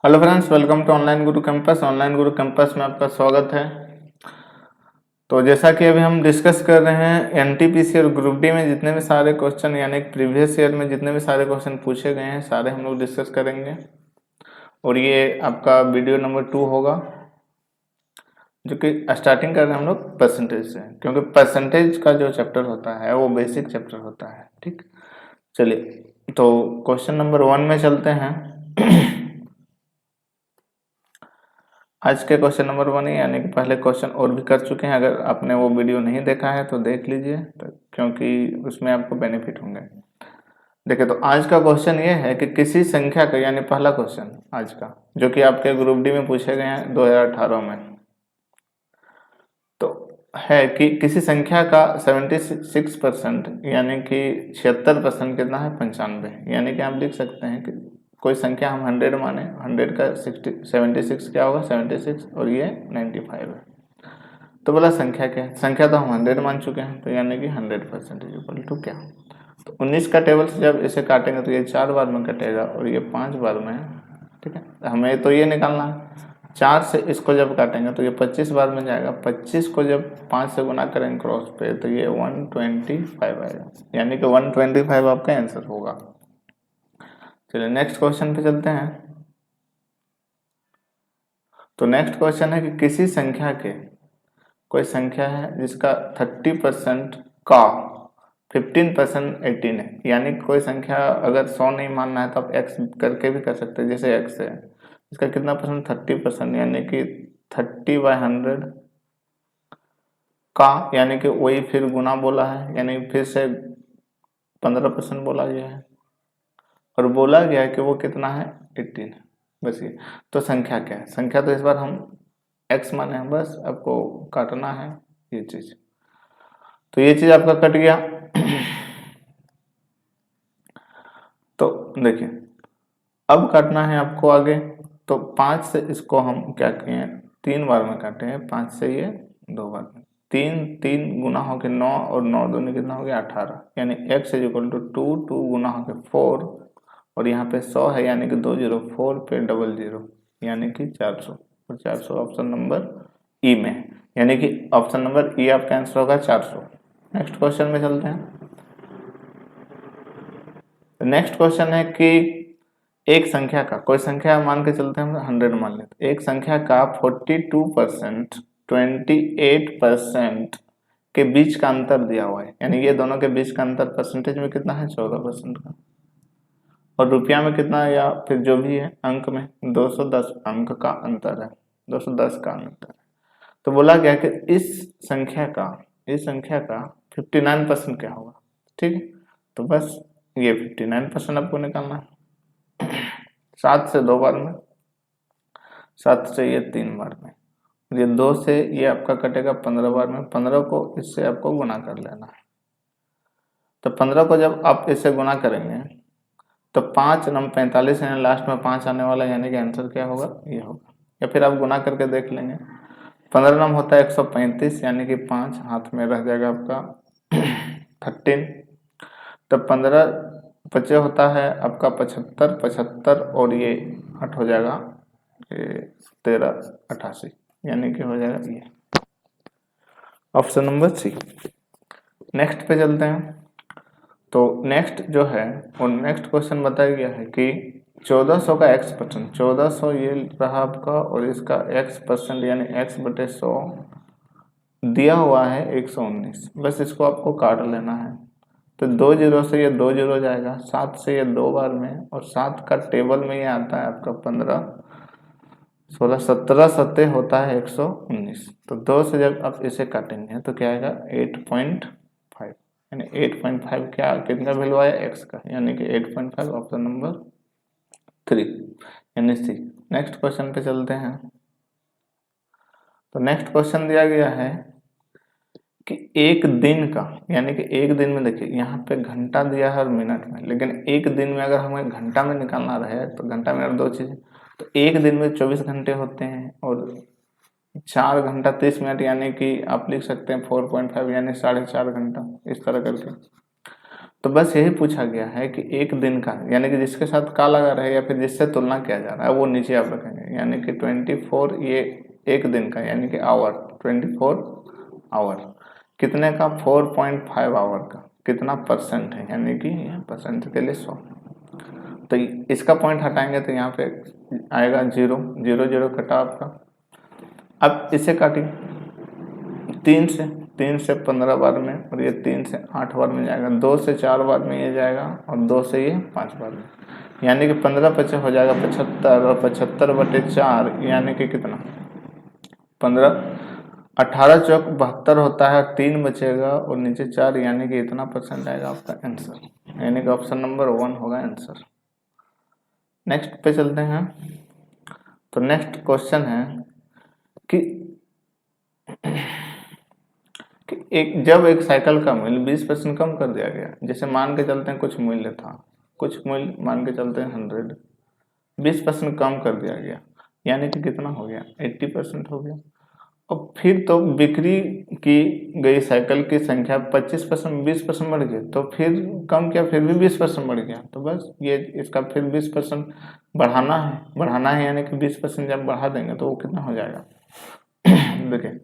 Hello friends, welcome to online guru campus. Online guru campus में आपका स्वागत है। तो जैसा कि अभी हम डिस्कस कर रहे हैं एनटीपीसी और ग्रुप डी में जितने भी सारे क्वेश्चन यानी प्रीवियस ईयर में जितने भी सारे क्वेश्चन पूछे गए हैं सारे हम लोग डिस्कस करेंगे। और ये आपका वीडियो नंबर 2 होगा, जो कि स्टार्टिंग कर रहे हैं हम लोग परसेंटेज से, क्योंकि परसेंटेज का जो चैप्टर होता है वो बेसिक चैप्टर होता है। ठीक, चलिए तो क्वेश्चन नंबर 1 में चलते हैं। आज के क्वेश्चन नंबर 1 यानी कि पहले क्वेश्चन और भी कर चुके हैं। अगर आपने वो वीडियो नहीं देखा है तो देख लीजिए, तो क्योंकि उसमें आपको बेनिफिट होंगे। देखिए, तो आज का क्वेश्चन ये है कि किसी संख्या का, यानी पहला क्वेश्चन आज का, जो कि आपके ग्रुप डी में पूछे गए हैं 2018 में, तो है कि किसी संख्या का 76% यानी कि 76% कितना है, 95। यानी कि आप लिख सकते हैं कि कोई संख्या हम 100 माने, 100 का 76 क्या होगा, 76, और ये 95 है। तो बोला संख्या क्या है, संख्या तो हम 100 मान चुके हैं, तो यानी कि 100% इज इक्वल टू क्या। तो 19 का टेबल से जब इसे काटेंगे तो ये 4 बार में कटेगा और ये 5 बार में है। ठीक है, हमें तो ये निकालना है। 4 से इसको जब काटेंगे तो ये 25 बार में जाएगा। 25 को जब 5 से गुना करेंगे क्रॉस पे तो ये 125 आएगा, यानी कि 125 आपका आंसर होगा। चलिए नेक्स्ट क्वेश्चन पे चलते हैं। तो नेक्स्ट क्वेश्चन है कि किसी संख्या के, कोई संख्या है जिसका 30% का 15% 18 है। यानी कोई संख्या अगर 100 नहीं मानना है तो आप x करके भी कर सकते हैं। जैसे x है, इसका कितना परसेंट, 30%, यानी कि 30/100 का, यानी कि वही फिर गुना बोला है, यानी फिर से 15% बोला गया है और बोला गया है कि वो कितना है, 18 है। बस ये तो संख्या क्या है, संख्या तो इस बार हम x माने हैं, बस आपको काटना है ये चीज। तो ये चीज आपका कट गया। तो देखिए अब काटना है आपको आगे। तो 5 से इसको हम क्या किए, 3 बार में काटे हैं। 5 से ये 2 बार में, 3 गुना हो के 9 और 9 दूनी कितना हो गया, 18। यानी x इज इक्वल टू 2 गुना हो के 4 और यहाँ पे 100 है, यानी कि 204 पे 00, यानी कि 400। और 400 ऑप्शन नंबर ई में है, यानी कि ऑप्शन नंबर ई आपका आंसर होगा 400। नेक्स्ट क्वेश्चन में चलते हैं। नेक्स्ट क्वेश्चन है कि एक संख्या का, कोई संख्या मान के चलते हैं, हम 100 मान लेते। एक संख्या का 42%, 28% के बीच का अंतर दिया हुआ है, यानी ये दोनों के बीच का अंतर परसेंटेज में कितना है, 14% का। और रुपया में कितना है, या फिर जो भी है अंक में 210 अंक का अंतर है, 210 का अंतर है। तो बोला गया कि इस संख्या का 59% क्या होगा। ठीक है, तो बस ये 59% आपको निकालना है। 7 से 2 बार में, 7 से ये 3 बार में, ये 2 से ये आपका कटेगा 15 बार में। 15 को इससे आपको गुना कर लेना है। तो 15 को जब आप इससे गुना करेंगे तो 5 नम 45, यानी लास्ट में 5 आने वाला, यानी कि आंसर क्या होगा, ये होगा। या फिर आप गुना करके देख लेंगे। 15 नम होता है 135, यानी कि 5 हाथ में रह जाएगा आपका 13। तब 15 बचे होता है आपका 75, 75 और ये 8 हो जाएगा, ये 13, 88, यानी कि हो जाएगा ये ऑप्शन नंबर सी। नेक्स्ट पे चलते हैं। तो नेक्स्ट जो है वो नेक्स्ट क्वेश्चन बताया गया है कि 1400 का x%, 1400 ये रहा आपका, और इसका x% यानी x/100 दिया हुआ है 119। बस इसको आपको काट लेना है। तो 2 जीरो से ये 2 जीरो जाएगा, 7 से ये 2 बार में, और 7 का टेबल में ये आता है आपका 15, 16, 17 सत्ते होता है 119। तो 2 से जब आप इसे काटेंगे तो क्या आएगा, 8.5, यानी 8.5 क्या, कितना वैल्यू आया, एक्स का, यानी कि 8.5 ऑप्शन नंबर 3 यानी सी। नेक्स्ट क्वेश्चन पे चलते हैं। तो नेक्स्ट क्वेश्चन दिया गया है कि एक दिन का, यानी कि एक दिन में, देखिए यहाँ पे घंटा दिया है और मिनट में, लेकिन एक दिन में अगर हमें घंटा में निकालना रहे तो घंटा में 2 चीज़। तो एक दिन में 24 घंटे होते हैं और 4 घंटा 30 मिनट, यानी कि आप लिख सकते हैं 4.5, यानी 4.5 घंटा, इस तरह करके। तो बस यही पूछा गया है कि एक दिन का, यानी कि जिसके साथ का लगा रहे या फिर जिससे तुलना किया जा रहा है वो नीचे आप रखेंगे, यानी कि 24 ये एक दिन का, यानी कि आवर, 24 आवर कितने का, 4.5 आवर का कितना परसेंट है, यानी कि परसेंट के लिए 100। तो इसका पॉइंट हटाएंगे तो यहाँ पे आएगा 0, 0 0 कटा आपका। अब इसे काटिए 3 से 15 बार में, और ये 3 से 8 बार में जाएगा, 2 से 4 बार में ये जाएगा, और 2 से ये 5 बार में, यानी कि 15 25 हो जाएगा 75, और 75/4 यानी कि कितना 15, 18 चौक 72 होता है, 3 बचेगा और नीचे 4, यानी कि इतना परसेंट आएगा आपका आंसर, यानी कि ऑप्शन नंबर 1 होगा आंसर। नेक्स्ट पे चलते हैं। तो नेक्स्ट क्वेश्चन है कि जब एक साइकिल का मूल्य 20% कम कर दिया गया, जैसे मान के चलते हैं कुछ मूल्य था, कुछ मूल्य मान के चलते हैं 100, 20% कम कर दिया गया, यानी कि कितना हो गया 80% हो गया। और फिर तो बिक्री की गई साइकिल की संख्या 25% 20% बढ़ गई, तो फिर कम किया फिर भी 20% बढ़ गया, तो बस ये इसका फिर 20% बढ़ाना है, यानी कि 20% जब बढ़ा देंगे तो वो कितना हो जाएगा देखिए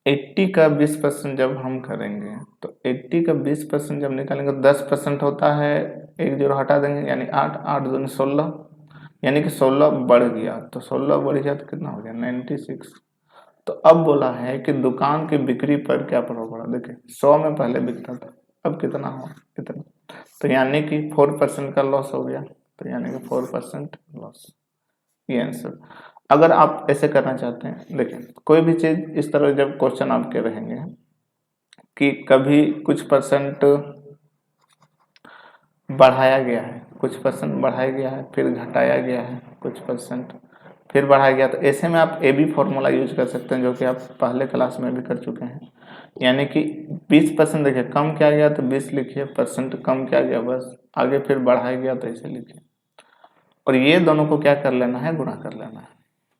80 का 20% जब हम करेंगे तो 80 का 20% जब निकालेंगे तो 10% होता है, एक जीरो हटा देंगे, यानी 8, 8 दूनी 16, यानी कि 16 बढ़ गया, तो 16 बढ़ गया तो कितना हो गया 96। तो अब बोला है कि दुकान की बिक्री पर क्या प्रभाव पड़ा, देखिए 100 में पहले बिकता था, अब कितना हुआ कितना, तो यानी कि 4% का लॉस हो गया, तो यानी कि 4% लॉस, ये आंसर। अगर आप ऐसे करना चाहते हैं, देखिए कोई भी चीज इस तरह जब क्वेश्चन आपके रहेंगे कि कभी कुछ परसेंट बढ़ाया गया है, कुछ परसेंट बढ़ाया गया है, फिर घटाया गया है, कुछ परसेंट फिर बढ़ाया गया, तो ऐसे में आप ए बी फॉर्मूला यूज कर सकते हैं, जो कि आप पहले क्लास में भी कर चुके हैं, यानी कि 20% देखिए कम किया गया तो 20 लिखिए, परसेंट कम किया गया बस, आगे फिर बढ़ाया गया तो ऐसे लिखिए, और ये दोनों को क्या कर लेना है, गुणा कर लेना है,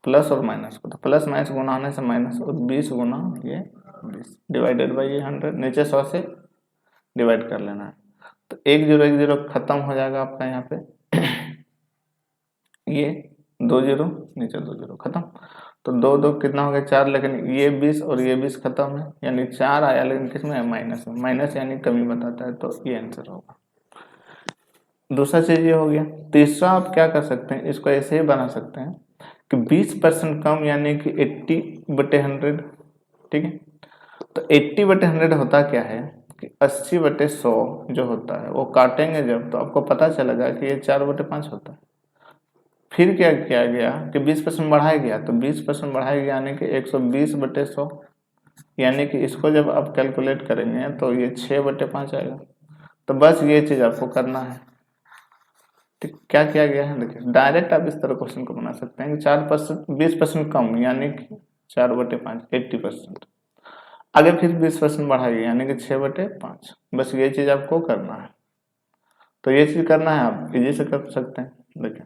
प्लस और माइनस को, तो प्लस माइनस गुना होने से माइनस, और 20 गुना ये 20 डिवाइडेड बाई ये 100, नीचे 100 से डिवाइड कर लेना है, तो 1 0 1 0 खत्म हो जाएगा आपका यहाँ पे ये 2 0 नीचे 2 0 खत्म, तो 2 2 कितना हो गया 4, लेकिन ये 20 और ये 20 खत्म है, यानी 4 आया, लेकिन किसमें है माइनस में, माइनस यानी कमी बताता है, तो ये आंसर होगा। दूसरा चीज ये हो गया। तीसरा आप क्या कर सकते हैं, इसको ऐसे ही बना सकते हैं कि 20% कम, यानी कि 80/100, ठीक है, तो 80/100 होता क्या है कि 80/100 जो होता है वो काटेंगे जब, तो आपको पता चलेगा कि ये 4/5 होता है। फिर क्या किया गया कि 20% बढ़ाया गया, तो 20% बढ़ाया गया यानी कि 120/100, यानी कि इसको जब आप कैलकुलेट करेंगे तो ये 6/5 आएगा। तो बस ये चीज आपको करना है। ठीक, क्या किया गया है, देखिए डायरेक्ट आप इस तरह क्वेश्चन को बना सकते हैं कि 4% 20% कम, यानी कि 4/5 80%, आगे फिर 20% बढ़ाइए यानी कि 6/5, बस ये चीज आपको करना है। तो ये चीज करना है, आप इजी से कर सकते हैं। देखिए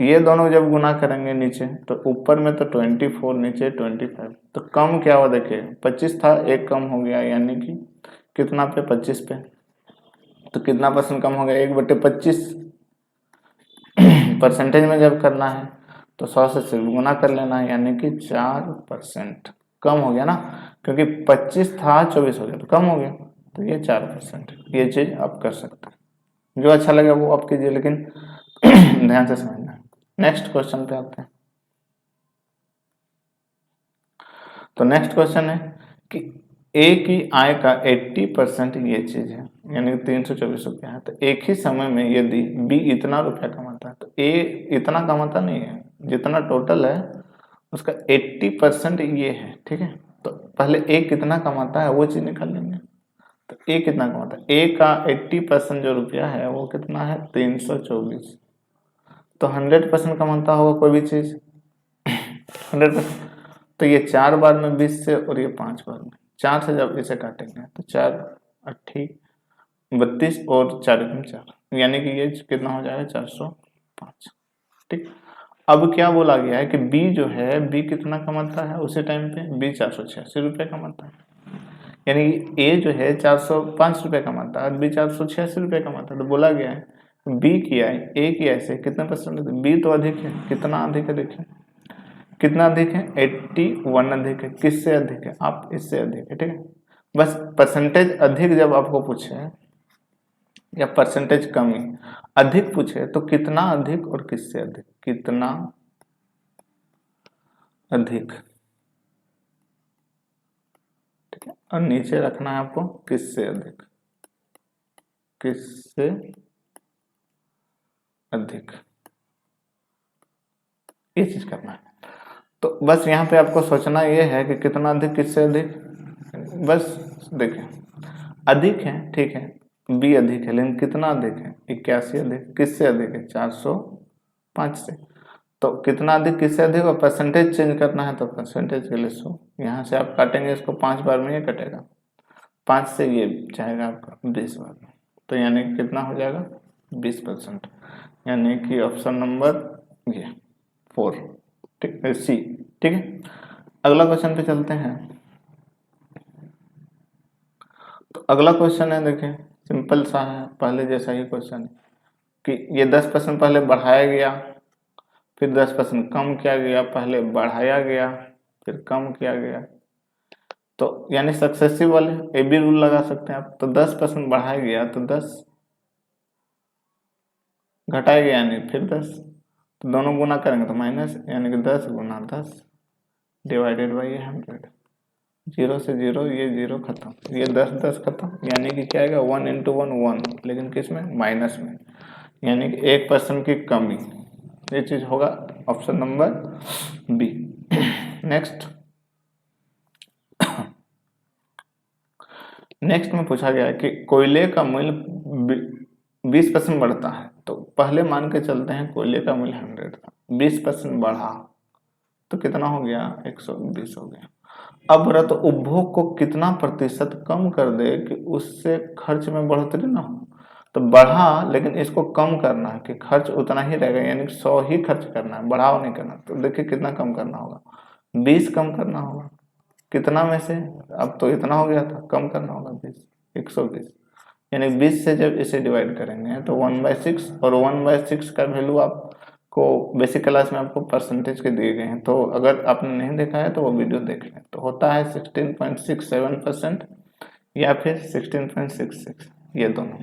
ये दोनों जब गुना करेंगे नीचे, तो ऊपर में तो 24 नीचे 25, तो कम क्या हुआ देखिए 25 था, एक कम हो गया, यानी कि कितना पे 25 पे, तो कितना परसेंट कम हो गया 1/25, परसेंटेज में जब करना है तो 100 से सिर्फ गुना कर लेना है, यानी कि 4% कम हो गया ना, क्योंकि 25 था 24 हो गया तो कम हो गया, तो ये 4%, ये चीज आप कर सकते हैं। जो अच्छा लगे वो आप कीजिए, लेकिन ध्यान से समझना है। नेक्स्ट क्वेश्चन पे आते हैं। तो नेक्स्ट क्वेश्चन है कि ए की आय का 80% ये चीज है, यानी कि 324 रुपया है, तो एक ही समय में यदि बी इतना रुपया कमाता है, तो ए इतना कमाता नहीं है, जितना टोटल है उसका 80% ये है, ठीक है। तो पहले ए कितना कमाता है वो चीज निकाल लेंगे। तो ए कितना कमाता है, ए का 80% जो रुपया है वो कितना है 324, तो 100% कमाता होगा कोई भी चीज 100%, तो ये 4 बार में 20 से, और ये 5 बार में, 4 से जब इसे काटेंगे तो 4 8 32 और 4 4, यानी कि ये कितना हो जाएगा 405। ठीक, अब क्या बोला गया है कि बी जो है, बी कितना कमाता है उसी टाइम पे, बी 486 रुपये कमाता है, यानी ए जो है 405 रुपये कमाता है और बी 486 रुपये कमाता है। तो बोला गया है बी किया है ए किया से कितना परसेंट, बी तो अधिक है, कितना अधिक है देखिए कितना अधिक है 81 अधिक है, किससे अधिक है आप इससे अधिक है, ठीक है। बस परसेंटेज अधिक जब आपको पूछे या परसेंटेज कमी अधिक पूछे तो कितना अधिक और किससे अधिक, कितना अधिक, ठीक है, और नीचे रखना है आपको किससे अधिक, किससे अधिक, ये चीज करना है। तो बस यहाँ पे आपको सोचना ये है कि कितना अधिक किससे अधिक, बस देखिए अधिक है, ठीक है, बी अधिक है, लेकिन कितना अधिक है 81 अधिक, किससे अधिक है 405 से। तो कितना अधिक किससे अधिक और परसेंटेज चेंज करना है तो परसेंटेज के लिए 100, यहाँ से आप काटेंगे इसको 5 बार में ये कटेगा, 5 से ये जाएगा आपका 20 बार में, तो यानी कितना हो जाएगा 20%, यानी कि ऑप्शन नंबर ये 4, ठीक है, सी, ठीक है। अगला क्वेश्चन पे चलते हैं। तो अगला क्वेश्चन है देखिए सिंपल सा है, पहले जैसा ही क्वेश्चन है कि ये 10% पहले बढ़ाया गया, फिर 10% कम किया गया, पहले बढ़ाया गया फिर कम किया गया, तो यानी सक्सेसिव वाले ए बी रूल लगा सकते हैं आप। तो 10% बढ़ाया गया तो 10, घटाया गया यानी फिर 10, तो दोनों गुना करेंगे तो माइनस, यानी कि 10 गुना 10 डिवाइडेड बाई 100, 0 से 0 ये 0 खत्म, ये 10 10 खत्म, यानी कि क्या आएगा 1 इंटू 1 1, लेकिन किस में माइनस में, यानी कि 1% की कमी, ये चीज होगा option number B. Next next में पूछा गया है कि कोयले का मूल्य 20% बढ़ता है, तो पहले मान के चलते हैं कोयले का मूल्य 100 था, 20% बढ़ा तो कितना हो गया 120 हो गया। अब रत उपभोग को कितना प्रतिशत कम कर दे कि उससे खर्च में बढ़ोतरी ना हो, तो बढ़ा लेकिन इसको कम करना है कि खर्च उतना ही रहेगा, यानी 100 ही खर्च करना है, बढ़ाव नहीं करना। तो देखिए कितना कम करना होगा, 20 कम करना होगा, कितना में से, अब तो इतना हो गया था, कम करना होगा 20, 120, यानी 20 से जब इसे डिवाइड करेंगे तो 1/6, और 1/6 का वैल्यू आपको बेसिक क्लास में आपको परसेंटेज के दिए गए हैं, तो अगर आपने नहीं देखा है तो वो वीडियो देख लें। तो होता है 16.67% या फिर 16.66, ये दोनों,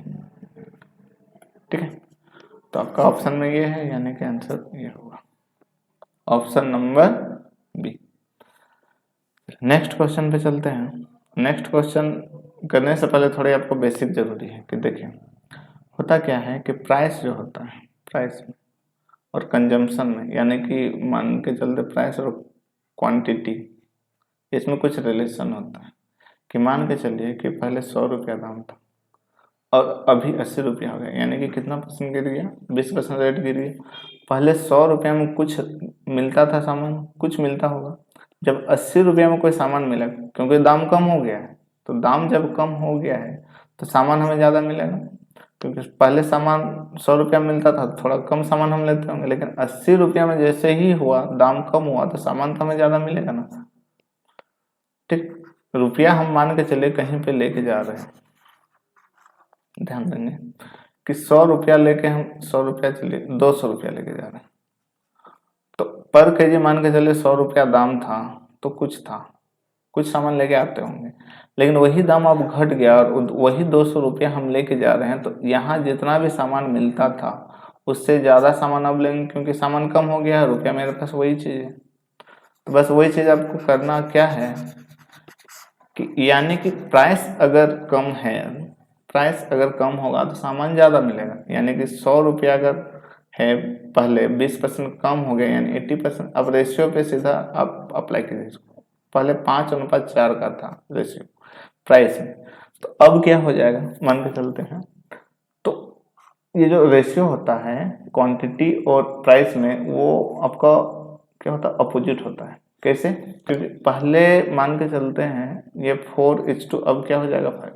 ठीक है। तो आपका ऑप्शन में ये है, यानी कि आंसर ये होगा option number B. Next question पे चलते हैं। नेक्स्ट क्वेश्चन करने से पहले थोड़ी आपको बेसिक जरूरी है कि देखिए होता क्या है कि प्राइस जो होता है, प्राइस और कंजम्पशन में, यानी कि मान के चलते प्राइस और क्वांटिटी, इसमें कुछ रिलेशन होता है कि मान के चलिए कि पहले 100 रुपया दाम था और अभी 80 रुपया हो गया, यानी कि कितना परसेंट गिर गया 20% रेट गिर गया। पहले 100 रुपया में कुछ मिलता था सामान, कुछ मिलता होगा, जब 80 रुपया में कोई सामान मिला क्योंकि दाम कम हो गया है, तो दाम जब कम हो गया है तो सामान हमें ज़्यादा मिलेगा, क्योंकि पहले सामान 100 रुपया में मिलता था, थोड़ा कम सामान हम लेते होंगे, लेकिन 80 रुपया में जैसे ही हुआ दाम कम हुआ तो सामान तो हमें ज़्यादा मिलेगा ना, ठीक। रुपया हम मान के चले कहीं पे लेके जा रहे हैं, ध्यान देंगे कि 100 रुपया लेके हम 100 रुपया चलिए 200 रुपया लेके जा रहे हैं, तो पर केजी मान के चले 100 रुपया दाम था, तो कुछ था, कुछ सामान लेके आते होंगे, लेकिन वही दाम अब घट गया और वही 200 रुपया हम लेके जा रहे हैं, तो यहाँ जितना भी सामान मिलता था उससे ज़्यादा सामान अब लेंगे, क्योंकि सामान कम हो गया है, रुपया मेरे पास वही चीज़ है। तो बस वही चीज़ आपको करना क्या है कि यानी कि प्राइस अगर कम है, प्राइस अगर कम होगा तो सामान ज़्यादा मिलेगा, यानी कि 100 रुपया अगर है पहले 20% कम हो गया यानी 80%। अब रेशियो पे सीधा आप अप्लाई कीजिए इसको, पहले 5:4 का था रेशियो प्राइस में, तो अब क्या हो जाएगा मान के चलते हैं, तो ये जो रेशियो होता है क्वांटिटी और प्राइस में, वो आपका क्या होता है अपोजिट होता है। कैसे? क्योंकि पहले मान के चलते हैं ये 4:2, अब क्या हो जाएगा 5।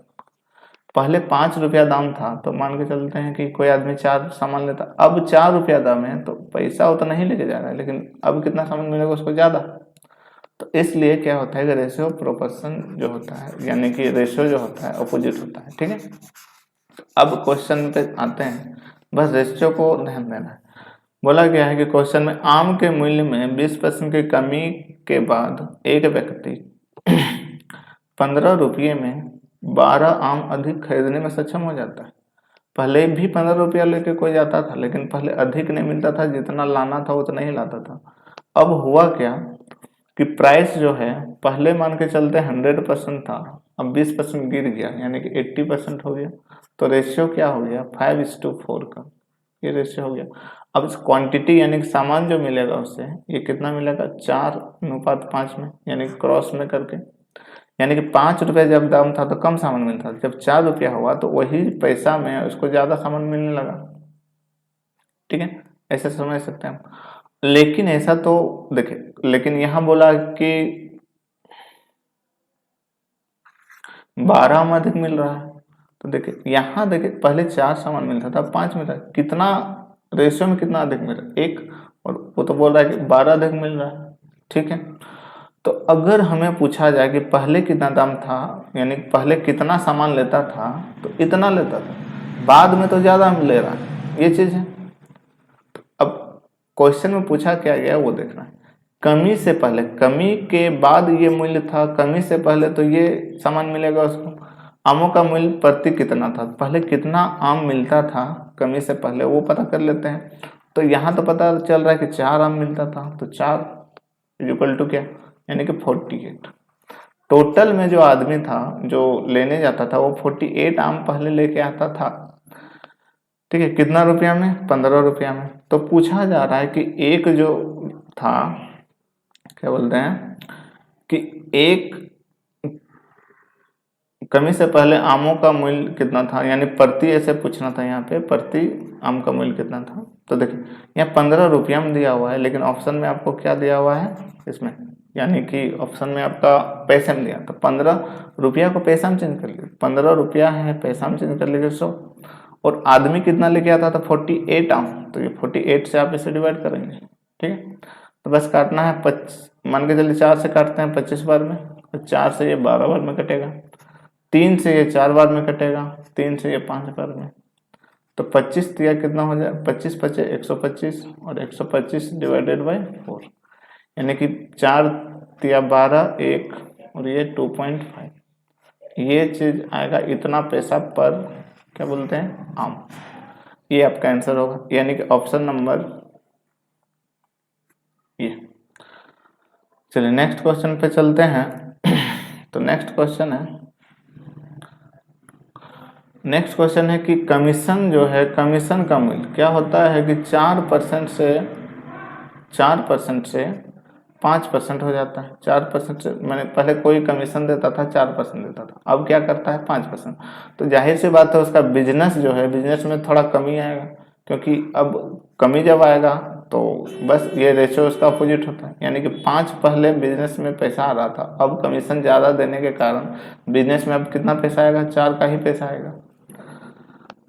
पहले 5 रुपया दाम था तो मान के चलते हैं कि कोई आदमी 4 सामान लेता, अब 4 रुपया दाम है तो पैसा उतना ही लेके जा रहा है, लेकिन अब कितना सामान मिलेगा उसको ज़्यादा, तो इसलिए क्या होता है कि रेशियो प्रोपोर्शन जो होता है, यानी कि रेशियो जो होता है अपोजिट होता है। ठीक है, अब क्वेश्चन पे आते हैं, बस रेशियो को ध्यान देना है। बोला गया है कि क्वेश्चन में आम के मूल्य में 20% की कमी के बाद एक व्यक्ति 15 रुपये में 12 आम अधिक खरीदने में सक्षम हो जाता है। पहले भी 15 रुपया लेके कोई जाता था, लेकिन पहले अधिक नहीं मिलता था, जितना लाना था उतना ही लाता था। अब हुआ क्या कि प्राइस जो है पहले मान के चलते 100% था, अब 20% गिर गया, यानी कि 80% हो गया। तो रेशियो क्या हो गया 5:4 का, ये रेशियो हो गया। अब इस क्वांटिटी यानी कि सामान जो मिलेगा उससे ये कितना मिलेगा 4:5 में, यानी क्रॉस में करके, यानी कि 5 रुपये जब दाम था तो कम सामान मिलता था, जब 4 रुपया हुआ तो वही पैसा में उसको ज्यादा सामान मिलने लगा। ठीक है, ऐसे समझ सकते हैं हम। लेकिन ऐसा तो देखिए, लेकिन यहां बोला कि 12 में अधिक मिल रहा है, तो देखिए यहाँ देखिए पहले 4 सामान मिलता था, 5 मिल रहा है, कितना रेशियो में कितना अधिक मिल रहा है 1, और वो तो बोल रहा है कि 12 अधिक मिल रहा है। ठीक है, तो अगर हमें पूछा जाए कि पहले कितना दाम था, यानी पहले कितना सामान लेता था तो इतना लेता था, बाद में तो ज्यादा ले रहा है, ये चीज है। अब क्वेश्चन में पूछा क्या गया वो देखना है। कमी से पहले, कमी के बाद ये मूल्य था, कमी से पहले तो ये सामान मिलेगा उसको। आमों का मूल्य प्रति कितना था, पहले कितना आम मिलता था कमी से पहले, वो पता कर लेते हैं। तो यहाँ तो पता चल रहा है कि 4 आम मिलता था, तो 4 इक्वल टू क्या, यानी कि 48। टोटल में जो आदमी था जो लेने जाता था वो 48 आम पहले लेके आता था। ठीक है, कितना रुपया में 15 रुपया में। तो पूछा जा रहा है कि एक जो था, क्या बोलते हैं कि एक कमी से पहले आमों का मूल्य कितना था, यानी प्रति ऐसे पूछना था, यहाँ पे प्रति आम का मूल्य कितना था। तो देखिए यहाँ 15 रुपया में दिया हुआ है, लेकिन ऑप्शन में आपको क्या दिया हुआ है इसमें, यानी कि ऑप्शन में आपका पैसे में दिया, तो 15 रुपया को पैसा में चेंज कर लीजिए, 15 रुपया है पैसा में चेंज कर लीजिए 100। और आदमी कितना लेके आता था 48 आम, तो ये 48 से आप इसे डिवाइड करेंगे। ठीक है, तो बस काटना है, मान के चलिए 4 से काटते हैं 25 बार में, तो 4 से ये 12 बार में कटेगा, 3 से ये 4 बार में कटेगा, 3 से ये 5 बार में। तो 25 दिया कितना हो जाए, 25 पचे 125, और 125 डिवाइडेड बाई 4, यानी कि 4 दिया 12, 1 और ये 2.5, ये चीज आएगा इतना पैसा पर क्या बोलते हैं आम। ये आपका आंसर होगा, यानी कि ऑप्शन नंबर ये। चलिए नेक्स्ट क्वेश्चन पे चलते हैं। तो नेक्स्ट क्वेश्चन है कि कमीशन जो है, कमीशन का मूल्य क्या होता है कि 4% से 5% हो जाता है। 4% से मैंने पहले कोई कमीशन देता था 4% देता था, अब क्या करता है 5%। तो जाहिर सी बात है उसका बिजनेस जो है, बिजनेस में थोड़ा कमी आएगा, क्योंकि अब कमी जब आएगा तो बस ये रेशियो उसका अपोजिट होता है, यानी कि 5 पहले बिजनेस में पैसा आ रहा था, अब कमीशन ज़्यादा देने के कारण बिजनेस में अब कितना पैसा आएगा 4 का ही पैसा आएगा।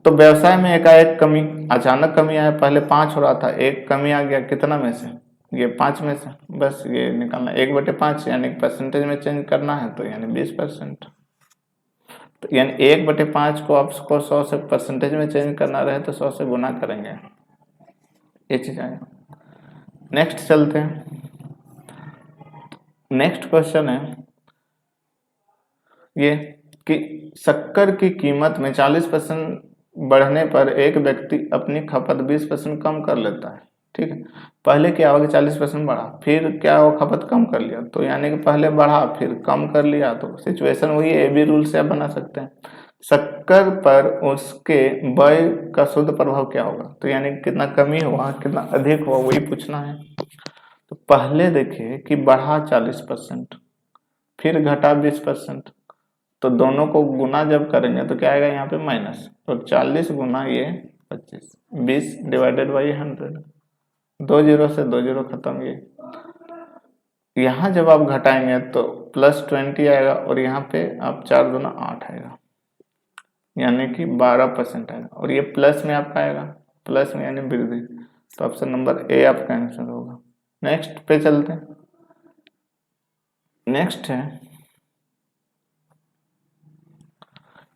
तो व्यवसाय में एकाएक कमी, अचानक कमी आया, पहले 5 हो रहा था, एक कमी आ गया कितना में से, ये 5 में से, बस ये निकालना 1/5, यानी परसेंटेज में चेंज करना है, तो यानी 20%। तो यानी 1/5 को आपको 100 से परसेंटेज में चेंज करना रहे तो 100 से गुना करेंगे, ये चीज आएगा। नेक्स्ट चलते हैं। नेक्स्ट क्वेश्चन है ये कि शक्कर की कीमत में 40% बढ़ने पर एक व्यक्ति अपनी खपत 20% कम कर लेता है। ठीक है, पहले क्या होगा 40% बढ़ा, फिर क्या हो खपत कम कर लिया, तो यानी कि पहले बढ़ा फिर कम कर लिया, तो सिचुएशन वही है, AB रूल से आप बना सकते हैं। शक्कर पर उसके व्यय का शुद्ध प्रभाव क्या होगा, तो यानी कितना कमी हुआ कितना अधिक हुआ वही पूछना है। तो पहले देखिए कि बढ़ा 40%, फिर घटा 20%, तो दोनों को गुना जब करेंगे तो क्या आएगा यहाँ पे माइनस, तो 40 गुना ये 25, 20 डिवाइडेड बाई 100, 2 जीरो से 2 जीरो खत्म। ये यहाँ जब आप घटाएंगे तो +20 आएगा, और यहाँ पे आप 4 दूना 8 आएगा, यानी कि 12% आएगा, और ये प्लस में आपका आएगा, प्लस में यानी वृद्धि। तो ऑप्शन नंबर ए आपका आंसर होगा। नेक्स्ट पे चलते हैं। नेक्स्ट है,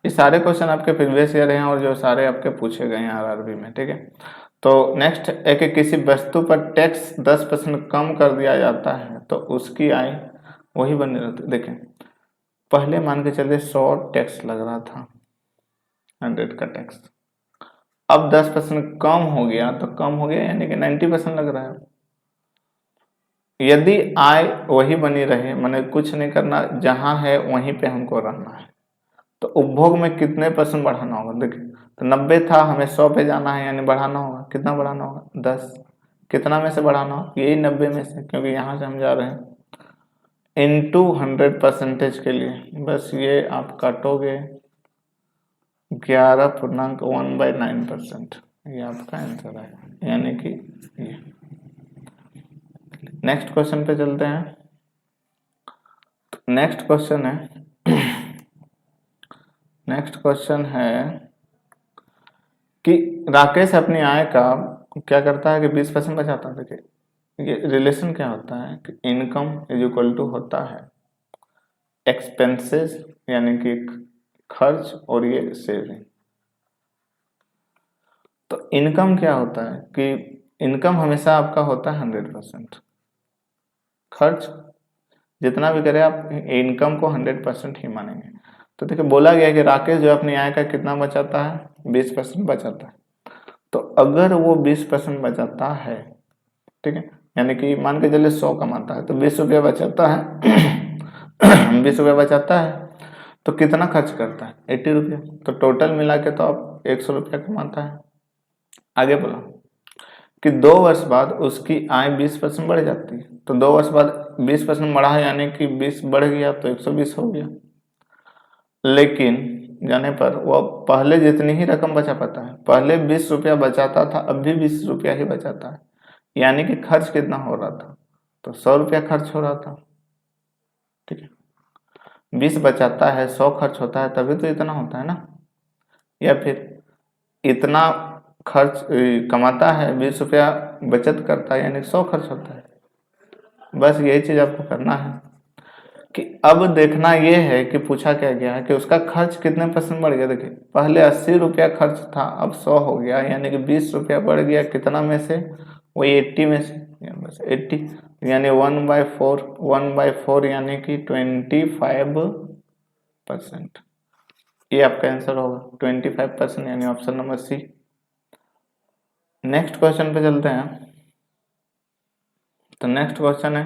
ये सारे क्वेश्चन आपके प्रीवियस ईयर हैं और जो सारे आपके पूछे गए हैं आरआरबी में, ठीक है। तो नेक्स्ट है कि किसी वस्तु पर टैक्स 10% कम कर दिया जाता है तो उसकी आय वही बनी रहती। देखें, पहले मान के चलिए 100 टैक्स लग रहा था, 100 का टैक्स, अब 10% कम हो गया तो कम हो गया यानी कि 90% लग रहा है। यदि आय वही बनी रहे, मैंने कुछ नहीं करना, जहां है वहीं पे हमको रहना है, तो उपभोग में कितने % बढ़ाना होगा। देखिए, तो 90 था, हमें 100 पे जाना है, यानी बढ़ाना होगा। कितना बढ़ाना होगा? 10। कितना में से बढ़ाना होगा? यही 90 में से, क्योंकि यहाँ से हम जा रहे हैं इनटू 100% के लिए। बस ये आप काटोगे 11.1/9%, ये आपका आंसर है, यानी कि ये। नेक्स्ट क्वेश्चन पे चलते हैं। नेक्स्ट क्वेश्चन है नेक्स्ट क्वेश्चन है कि राकेश अपनी आय का क्या करता है कि 20% बचाता है। देखिए, ये रिलेशन क्या होता है कि इनकम इज इक्वल टू होता है एक्सपेंसेस यानी कि खर्च, और ये सेविंग। तो इनकम क्या होता है कि इनकम हमेशा आपका होता है 100%, खर्च जितना भी करे आप इनकम को 100% ही मानेंगे। तो देखिए, बोला गया है कि राकेश जो अपनी आय का कितना बचाता है? 20% बचाता है। तो अगर वो 20% बचाता है, ठीक है, यानी कि मान के चलिए 100 कमाता है तो 20 रुपया बचाता है 20 रुपया बचाता है तो कितना खर्च करता है? 80 रुपया। तो टोटल मिला के तो आप 100 रुपया कमाता है। आगे बोला कि 2 वर्ष बाद उसकी आय 20% बढ़ जाती है। तो 2 वर्ष बाद 20% बढ़ा है, यानी कि 20 बढ़ गया तो 120 हो गया। लेकिन जाने पर वो पहले जितनी ही रकम बचा पाता है, पहले 20 रुपया बचाता था, अब भी 20 रुपया ही बचाता है, यानी कि खर्च कितना हो रहा था? तो 100 रुपया खर्च हो रहा था, ठीक है। 20 बचाता है, 100 खर्च होता है, तभी तो इतना होता है ना। या फिर इतना खर्च कमाता है, 20 रुपया बचत करता है, यानी 100 खर्च होता है। बस यही चीज आपको करना है कि अब देखना ये है कि पूछा क्या गया है कि उसका खर्च कितने % बढ़ गया। देखिए, पहले 80 रुपया खर्च था, अब 100 हो गया, यानी कि 20 रुपया बढ़ गया। कितना में से? वही 80 में से, बस 80, यानी 1/4 यानी कि 25%। ये आपका आंसर होगा 25%, यानी option number C. Next question पे चलते हैं। तो नेक्स्ट क्वेश्चन है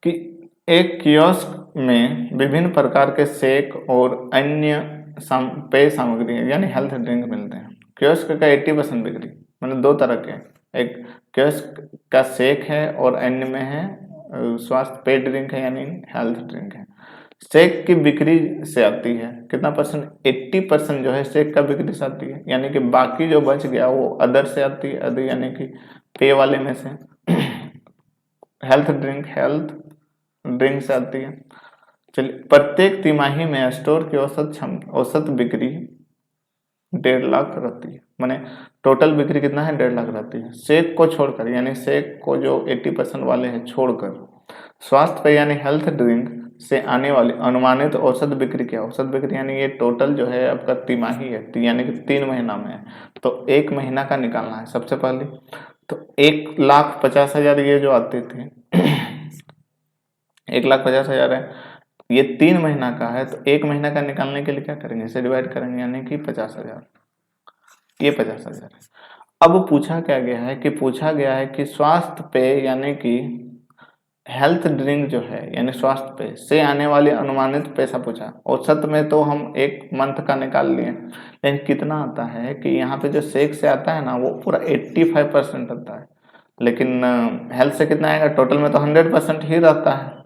कि एक कियोस्क में विभिन्न प्रकार के शेक और अन्य पेय सामग्री यानी हेल्थ ड्रिंक मिलते हैं। कियोस्क का 80% बिक्री, मतलब 2 तरह के, एक कियोस्क का शेक है और अन्य में है स्वास्थ्य पेय ड्रिंक है, यानी हेल्थ ड्रिंक है। शेक की बिक्री से आती है कितना %? 80% जो है शेक का बिक्री से आती है, यानी कि बाकी जो बच गया वो अदर से आती है, अदर यानी कि पेय वाले में से। हेल्थ ड्रिंक से आती है। चलिए, प्रत्येक तिमाही में स्टोर की औसत बिक्री 1.5 लाख रहती है, माने टोटल बिक्री कितना है? 1.5 लाख रहती है। शेक को छोड़कर, यानी शेक को जो 80% वाले हैं छोड़कर, स्वास्थ्य पेय यानी हेल्थ ड्रिंक से आने वाली अनुमानित औसत बिक्री क्या? औसत बिक्री यानी ये टोटल जो है आपका तिमाही है, यानी कि 3 महीना में है, तो 1 महीना का निकालना है सबसे पहले। तो 1,50,000 ये जो आते थे 1,50,000 है, ये 3 महीना का है, तो 1 महीना का निकालने के लिए क्या करेंगे? इसे डिवाइड करेंगे, यानी कि 50,000, ये 50,000 है। अब पूछा क्या गया है कि पूछा गया है कि स्वास्थ्य पेय यानी कि हेल्थ ड्रिंक जो है, यानी स्वास्थ्य पेय से आने वाले अनुमानित पैसा पूछा। औसत में तो हम 1 मंथ का निकाल लिए, लेकिन कितना आता है कि यहाँ पे जो शेक से आता है ना, वो पूरा 85% आता है, लेकिन हेल्थ से कितना आएगा? टोटल में तो 100% ही रहता है।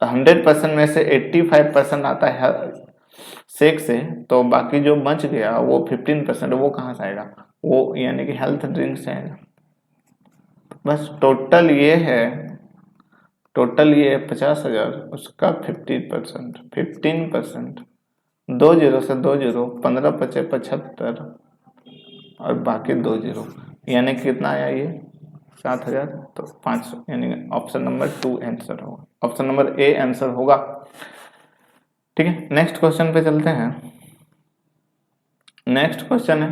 100% में से 85% आता है शेक से, तो बाकी जो बच गया वो 15%, वो कहाँ से आएगा? वो यानी कि हेल्थ ड्रिंक से आएगा। बस टोटल ये है 50,000, उसका 15%, 2 जीरो से 2 जीरो, 15 पचे 75 और बाकी 2 जीरो, यानी कि कितना आया ये 7,000, तो 500, यानी ऑप्शन नंबर 2 आंसर होगा, ऑप्शन नंबर ए आंसर होगा। ठीक है, नेक्स्ट क्वेश्चन पे चलते हैं। नेक्स्ट क्वेश्चन है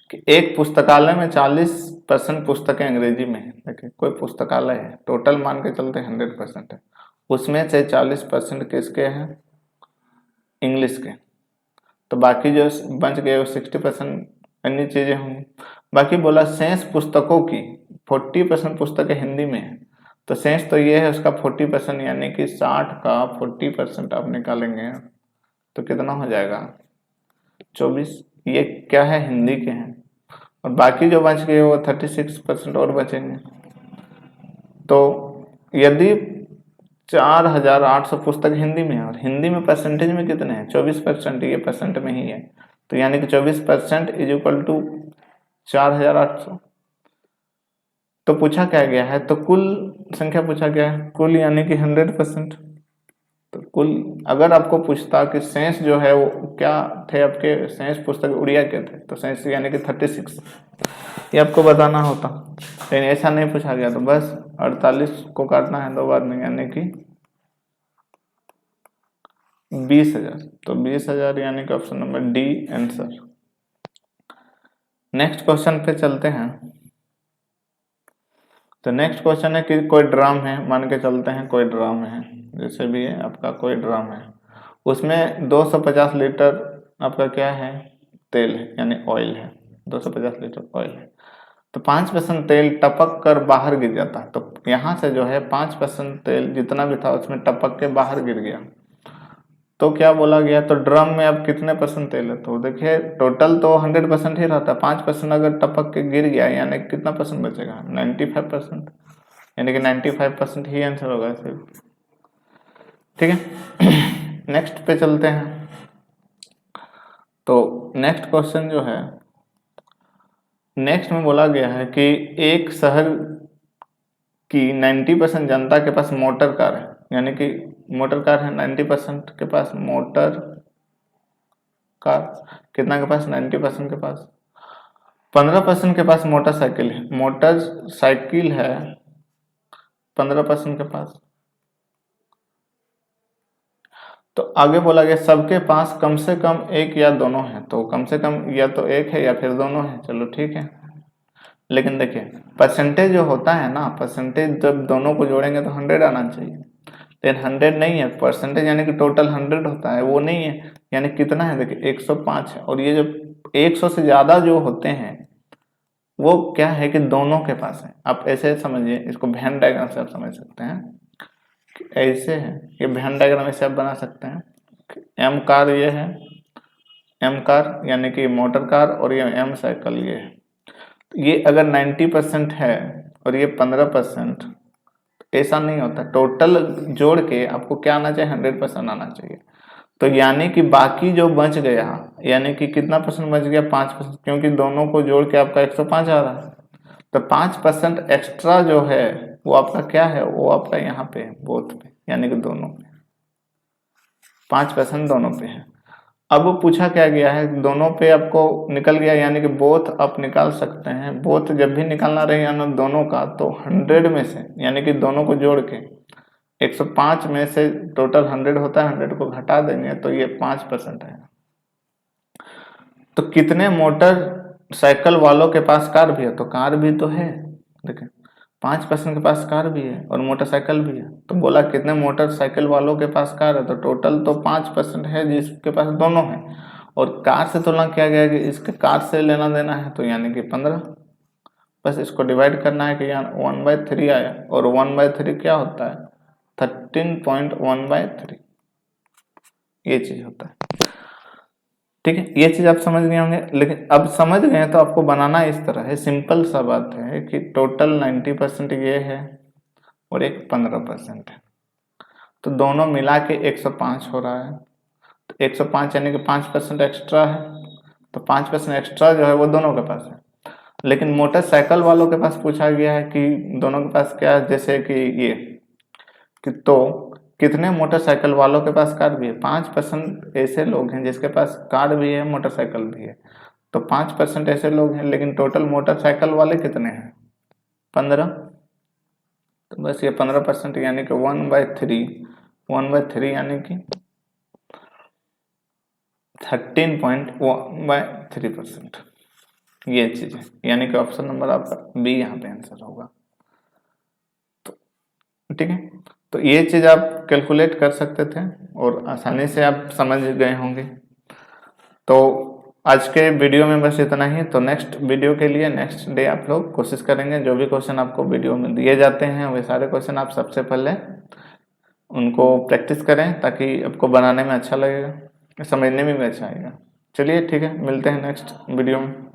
कि एक पुस्तकालय में 40% पुस्तकें अंग्रेजी में है। देखिए कोई पुस्तकालय है, टोटल मान के चलते 100% है, उसमें से 40% किसके हैं, इंग्लिश के, तो बाकी जो बच गए वो 60% अन्य चीजें होंगी। बाकी बोला शेष पुस्तकों की 40% पुस्तकें हिंदी में है, तो शेष तो ये है उसका 40%, यानी कि 60 का 40% आप निकालेंगे तो कितना हो जाएगा 24। ये क्या है, हिंदी के हैं, और बाकी जो बच गए वो 36% और बचेंगे। तो यदि 4,800 पुस्तक हिंदी में है और हिंदी में परसेंटेज में कितने हैं 24%, ये परसेंट में ही है, तो यानी कि 24% इज इक्वल टू 4,800। तो पूछा क्या गया है, तो कुल संख्या पूछा गया है, कुल यानी कि 100%। तो कुल अगर आपको पूछता कि शेष जो है वो क्या थे आपके, शेष पुस्तक उड़िया के थे, तो शेष यानी कि 36, ये आपको बताना होता, लेकिन ऐसा नहीं पूछा गया। तो बस 48 को काटना है 2 बार में, यानी कि 20,000, तो 20,000 यानी कि option number D answer. Next question पे चलते हैं। तो नेक्स्ट क्वेश्चन है कि कोई ड्रम है, मान के चलते हैं कोई ड्रम है, जैसे भी है आपका कोई ड्रम है, उसमें 250 लीटर आपका क्या है, तेल है, यानी ऑयल है, 250 लीटर ऑयल है। तो 5% तेल टपक कर बाहर गिर जाता है, तो यहाँ से जो है 5% तेल जितना भी था उसमें टपक के बाहर गिर गया, तो क्या बोला गया, तो ड्रम में अब कितने परसेंट तेल है, तो देखिए टोटल तो 100% ही रहता है, 5% अगर टपक के गिर गया यानी कितना परसेंट बचेगा, 95%, यानी कि 95% ही आंसर होगा सिर्फ। ठीक है, नेक्स्ट पे चलते हैं। तो नेक्स्ट क्वेश्चन जो है, नेक्स्ट में बोला गया है कि एक शहर की 90% जनता के पास मोटर कार है, यानी कि मोटर कार है 90% के पास मोटर कार, कितना के पास 90% के पास, 15% के पास मोटरसाइकिल है, मोटरसाइकिल है 15% के पास। तो आगे बोला गया सबके पास कम से कम एक या दोनों है, तो कम से कम या तो एक है या फिर दोनों है, चलो ठीक है। लेकिन देखिए परसेंटेज जो होता है ना, परसेंटेज जब दोनों को जोड़ेंगे तो 100 आना चाहिए, लेकिन 100 नहीं है, परसेंटेज यानी कि टोटल 100 होता है, वो नहीं है, यानी कितना है देखिए 105 है, और ये जो 100 से ज्यादा जो होते हैं वो क्या है कि दोनों के पास है। आप ऐसे समझिए इसको, वेन डायग्राम से आप समझ सकते हैं, ऐसे है ये वेन डायग्राम, ऐसे आप बना सकते हैं, एम कार ये है, एम कार यानी कि मोटर कार, और ये एम साइकिल ये है। ये अगर 90% है और ये 15%, ऐसा नहीं होता, टोटल जोड़ के आपको क्या आना चाहिए 100% आना चाहिए। तो यानी कि बाकी जो बच गया, यानी कि कितना परसेंट बच गया 5%, क्योंकि दोनों को जोड़ के आपका 105 आ रहा है, तो 5% एक्स्ट्रा जो है वो आपका क्या है, वो आपका यहाँ पे है बोथ पे, यानी कि दोनों पे 5% दोनों पे है। अब पूछा क्या गया है, दोनों पे आपको निकल गया, यानी कि बोथ आप निकाल सकते हैं, बोथ जब भी निकालना रहे यानी दोनों का, तो 100 में से यानी कि दोनों को जोड़ के 105 में से टोटल 100 होता है, 100 को घटा देंगे तो ये 5% है। तो कितने मोटर साइकिल वालों के पास कार भी है, तो कार भी तो है, देखें 5% के पास कार भी है और मोटरसाइकिल भी है, तो बोला कितने मोटरसाइकिल वालों के पास कार है, तो टोटल तो 5% है जिसके पास दोनों है, और कार से तुलना किया गया कि इसके कार से लेना देना है, तो यानी कि 15, बस इसको डिवाइड करना है कि यहाँ 1/3 आया, और 1/3 क्या होता है 13.1/3, ये चीज होता है। ठीक है, ये चीज आप समझ गए होंगे, लेकिन अब समझ गए तो आपको बनाना इस तरह है, सिंपल सा बात है कि टोटल 90% ये है और एक 15% है, तो दोनों मिला के 105 हो रहा है, तो 105 यानी कि 5% एक्स्ट्रा है, तो 5% एक्स्ट्रा जो है वो दोनों के पास है। लेकिन मोटरसाइकिल वालों के पास पूछा गया है कि दोनों के पास क्या है, जैसे कि ये कि तो कितने मोटरसाइकिल वालों के पास कार भी है, 5% ऐसे लोग हैं जिसके पास कार भी है मोटरसाइकिल भी है, तो 5% ऐसे लोग हैं, लेकिन टोटल मोटरसाइकिल वाले कितने हैं, 15, तो बस ये 15% यानी कि 1/3 यानी कि 13.1/3%, ये चीज है, यानी कि ऑप्शन नंबर आपका बी यहाँ पे आंसर होगा। तो ठीक है, तो ये चीज आप कैलकुलेट कर सकते थे और आसानी से आप समझ गए होंगे। तो आज के वीडियो में बस इतना ही। तो नेक्स्ट वीडियो के लिए नेक्स्ट डे आप लोग कोशिश करेंगे, जो भी क्वेश्चन आपको वीडियो में दिए जाते हैं वे सारे क्वेश्चन आप सबसे पहले उनको प्रैक्टिस करें, ताकि आपको बनाने में अच्छा लगेगा, समझने में भी अच्छा आएगा। चलिए ठीक है, मिलते हैं नेक्स्ट वीडियो में।